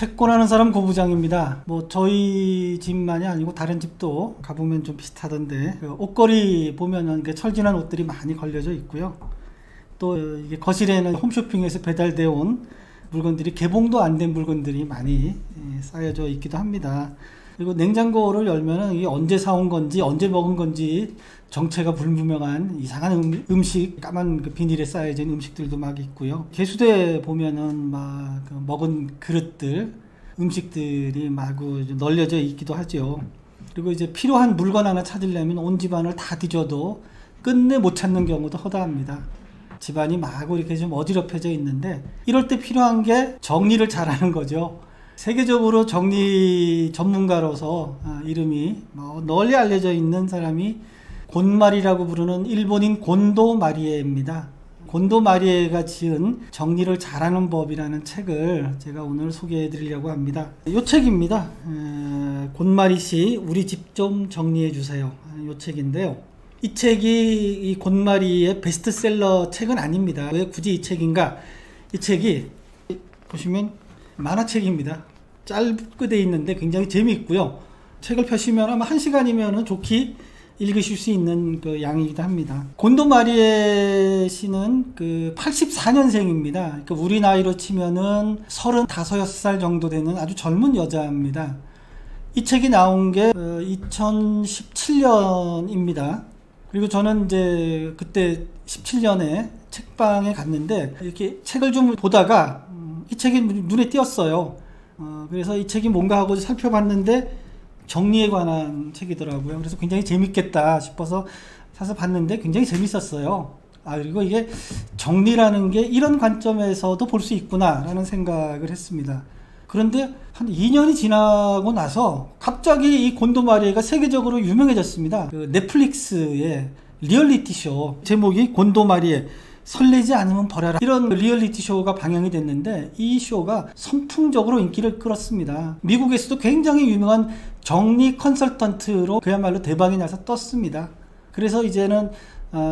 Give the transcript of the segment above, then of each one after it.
채권하는 사람 고부장입니다. 뭐 저희 집만이 아니고 다른 집도 가보면 좀 비슷하던데 그 옷걸이 보면은 철진한 옷들이 많이 걸려져 있고요. 또 이게 거실에는 홈쇼핑에서 배달되어 온 물건들이 개봉도 안 된 물건들이 많이 쌓여져 있기도 합니다. 그리고 냉장고를 열면은 이게 언제 사온 건지 언제 먹은 건지 정체가 불분명한 이상한 음식, 까만 그 비닐에 쌓여진 음식들도 막 있고요. 개수대 보면은 막 그 먹은 그릇들, 음식들이 마구 널려져 있기도 하죠. 그리고 이제 필요한 물건 하나 찾으려면 온 집안을 다 뒤져도 끝내 못 찾는 경우도 허다합니다. 집안이 마구 이렇게 좀 어지럽혀져 있는데 이럴 때 필요한 게 정리를 잘하는 거죠. 세계적으로 정리 전문가로서 이름이 널리 알려져 있는 사람이 곤마리라고 부르는 일본인 곤도 마리에입니다. 곤도 마리에가 지은 정리를 잘하는 법이라는 책을 제가 오늘 소개해 드리려고 합니다. 이 책입니다. 곤마리 씨 우리 집 좀 정리해 주세요. 이 책인데요. 이 책이 이 곤마리의 베스트셀러 책은 아닙니다. 왜 굳이 이 책인가? 이 책이 보시면 만화책입니다. 짧게 돼 있는데 굉장히 재미있고요. 책을 펴시면 아마 1시간이면 좋게 읽으실 수 있는 그 양이기도 합니다. 곤도 마리에 씨는 그 84년생입니다. 그러니까 우리 나이로 치면은 35살 정도 되는 아주 젊은 여자입니다. 이 책이 나온 게 2017년입니다. 그리고 저는 이제 그때 17년에 책방에 갔는데 이렇게 책을 좀 보다가 이 책이 눈에 띄었어요. 그래서 이 책이 뭔가 하고 살펴봤는데 정리에 관한 책이더라고요. 그래서 굉장히 재밌겠다 싶어서 사서 봤는데 굉장히 재밌었어요. 그리고 이게 정리라는 게 이런 관점에서도 볼 수 있구나 라는 생각을 했습니다. 그런데 한 2년이 지나고 나서 갑자기 이 곤도 마리에가 세계적으로 유명해졌습니다. 그 넷플릭스의 리얼리티 쇼 제목이 곤도 마리에 설레지 않으면 버려라, 이런 리얼리티 쇼가 방영이 됐는데 이 쇼가 선풍적으로 인기를 끌었습니다. 미국에서도 굉장히 유명한 정리 컨설턴트로 그야말로 대박이 나서 떴습니다. 그래서 이제는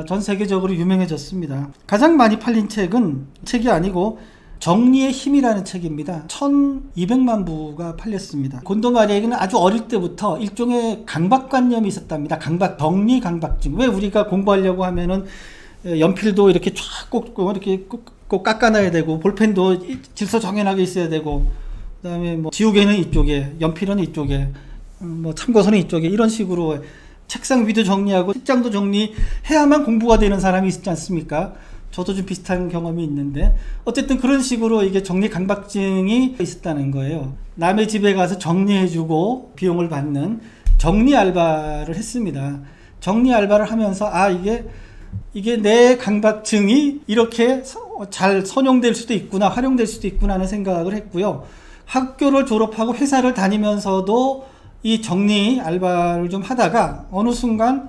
전 세계적으로 유명해졌습니다. 가장 많이 팔린 책이 아니고 정리의 힘이라는 책입니다. 1200만 부가 팔렸습니다. 곤도 마리에게는 아주 어릴 때부터 일종의 강박관념이 있었답니다. 정리 강박증. 왜 우리가 공부하려고 하면은 연필도 이렇게 쫙 꼭 이렇게 꼭 깎아놔야 되고, 볼펜도 질서 정연하게 있어야 되고, 그 다음에 뭐 지우개는 이쪽에, 연필은 이쪽에, 뭐 참고서는 이쪽에, 이런 식으로 책상 위도 정리하고 책장도 정리해야만 공부가 되는 사람이 있지 않습니까? 저도 좀 비슷한 경험이 있는데, 어쨌든 그런 식으로 이게 정리 강박증이 있었다는 거예요. 남의 집에 가서 정리해주고 비용을 받는 정리 알바를 했습니다. 정리 알바를 하면서 이게 내 강박증이 이렇게 잘 선용될 수도 있구나, 활용될 수도 있구나 하는 생각을 했고요. 학교를 졸업하고 회사를 다니면서도 이 정리 알바를 좀 하다가 어느 순간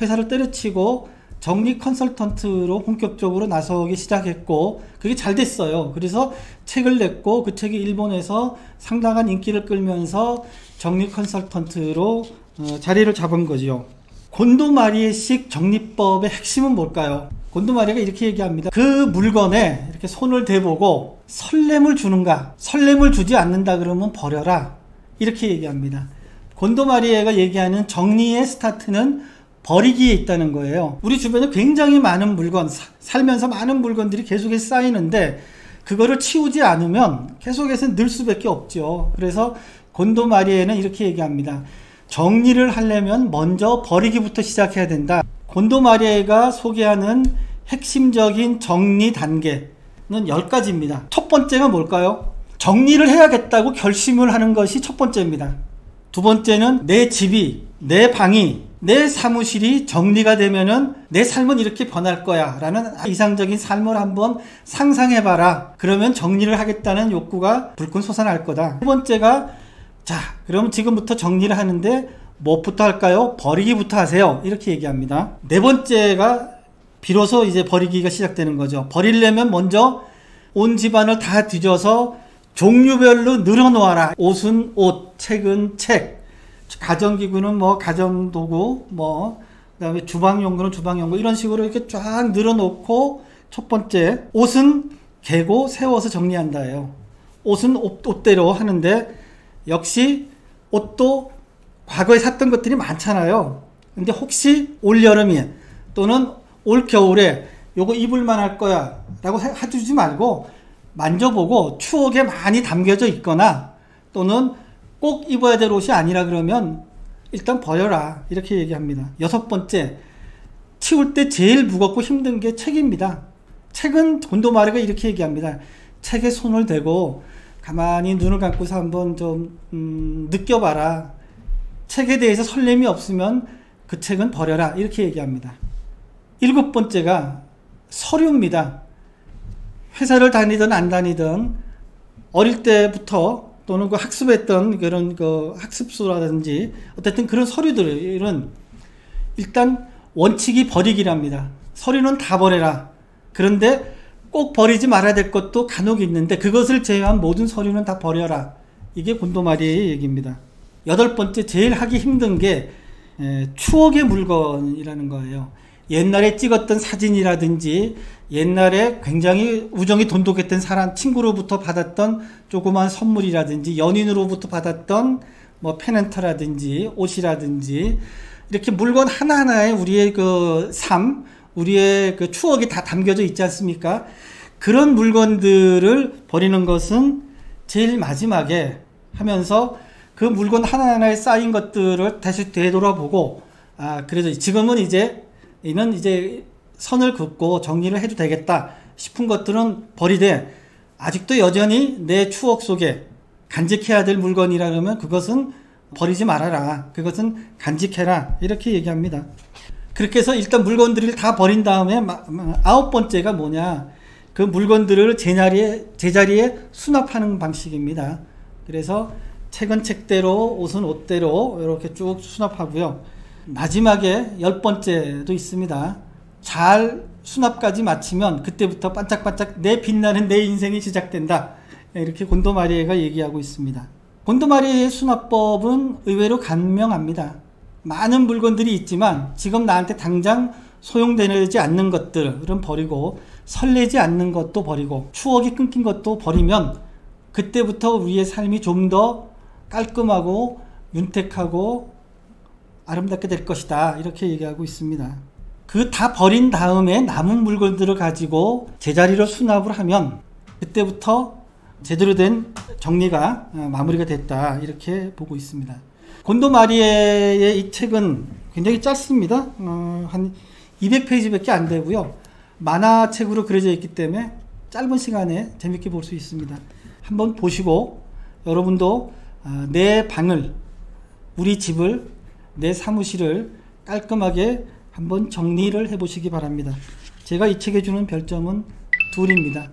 회사를 때려치고 정리 컨설턴트로 본격적으로 나서기 시작했고, 그게 잘 됐어요. 그래서 책을 냈고 그 책이 일본에서 상당한 인기를 끌면서 정리 컨설턴트로 자리를 잡은 거죠. 곤도 마리에식 정리법의 핵심은 뭘까요? 곤도 마리에가 이렇게 얘기합니다. 그 물건에 이렇게 손을 대보고 설렘을 주는가, 설렘을 주지 않는다 그러면 버려라, 이렇게 얘기합니다. 곤도 마리에가 얘기하는 정리의 스타트는 버리기에 있다는 거예요. 우리 주변에 굉장히 많은 물건, 살면서 많은 물건들이 계속해서 쌓이는데 그거를 치우지 않으면 계속해서 늘 수밖에 없죠. 그래서 곤도 마리에는 이렇게 얘기합니다. 정리를 하려면 먼저 버리기부터 시작해야 된다. 곤도 마리에가 소개하는 핵심적인 정리 단계는 10가지입니다. 첫 번째가 뭘까요? 정리를 해야겠다고 결심을 하는 것이 첫 번째입니다. 두 번째는 내 집이, 내 방이, 내 사무실이 정리가 되면은 내 삶은 이렇게 변할 거야 라는 이상적인 삶을 한번 상상해봐라. 그러면 정리를 하겠다는 욕구가 불끈 솟아날 거다. 세 번째가, 자, 그럼 지금부터 정리를 하는데 무엇부터 할까요? 버리기부터 하세요. 이렇게 얘기합니다. 네 번째가 비로소 이제 버리기가 시작되는 거죠. 버리려면 먼저 온 집안을 다 뒤져서 종류별로 늘어놓아라. 옷은 옷, 책은 책, 가정기구는 뭐 가정도구, 그다음에 주방용구는 주방용구, 이런 식으로 이렇게 쫙 늘어놓고, 첫 번째, 옷은 개고 세워서 정리한다예요. 옷은 옷대로 하는데 역시 옷도 과거에 샀던 것들이 많잖아요. 근데 혹시 올 여름에 또는 올 겨울에 요거 입을만 할 거야 라고 해두지 말고 만져보고 추억에 많이 담겨져 있거나 또는 꼭 입어야 될 옷이 아니라 그러면 일단 버려라 이렇게 얘기합니다. 6번째, 치울 때 제일 무겁고 힘든 게 책입니다. 책은 곤도마리가 이렇게 얘기합니다. 책에 손을 대고 가만히 눈을 감고서 한번 좀 느껴봐라. 책에 대해서 설렘이 없으면 그 책은 버려라 이렇게 얘기합니다. 7번째가 서류입니다. 회사를 다니든 안 다니든 어릴 때부터 또는 그 학습했던 그런 그 학습서라든지 어쨌든 그런 서류들은 일단 원칙이 버리기랍니다. 서류는 다 버려라. 그런데 꼭 버리지 말아야 될 것도 간혹 있는데 그것을 제외한 모든 서류는 다 버려라. 이게 곤도마리의 얘기입니다. 8번째, 제일 하기 힘든 게 추억의 물건이라는 거예요. 옛날에 찍었던 사진이라든지 옛날에 굉장히 우정이 돈독했던 사람, 친구로부터 받았던 조그만 선물이라든지 연인으로부터 받았던 뭐 페넌트라든지 옷이라든지 이렇게 물건 하나하나에 우리의 그 삶, 우리의 그 추억이 다 담겨져 있지 않습니까? 그런 물건들을 버리는 것은 제일 마지막에 하면서 그 물건 하나하나에 쌓인 것들을 다시 되돌아보고 그래서 지금은 이는 이제 선을 긋고 정리를 해도 되겠다 싶은 것들은 버리되 아직도 여전히 내 추억 속에 간직해야 될 물건이라면 그것은 버리지 말아라. 그것은 간직해라. 이렇게 얘기합니다. 그렇게 해서 일단 물건들을 다 버린 다음에 9번째가 뭐냐. 그 물건들을 제자리에 수납하는 방식입니다. 그래서 책은 책대로, 옷은 옷대로 이렇게 쭉 수납하고요. 마지막에 10번째도 있습니다. 잘 수납까지 마치면 그때부터 반짝반짝 내 빛나는 내 인생이 시작된다. 이렇게 곤도마리에가 얘기하고 있습니다. 곤도마리의 수납법은 의외로 간명합니다. 많은 물건들이 있지만 지금 나한테 당장 소용되지 않는 것들은 버리고 설레지 않는 것도 버리고 추억이 끊긴 것도 버리면 그때부터 우리의 삶이 좀 더 깔끔하고 윤택하고 아름답게 될 것이다. 이렇게 얘기하고 있습니다. 그 다 버린 다음에 남은 물건들을 가지고 제자리로 수납을 하면 그때부터 제대로 된 정리가 마무리가 됐다. 이렇게 보고 있습니다. 곤도마리에의 이 책은 굉장히 짧습니다. 한 200페이지밖에 안 되고요. 만화책으로 그려져 있기 때문에 짧은 시간에 재밌게 볼 수 있습니다. 한번 보시고 여러분도 내 방을, 우리 집을, 내 사무실을 깔끔하게 한번 정리를 해보시기 바랍니다. 제가 이 책에 주는 별점은 2입니다.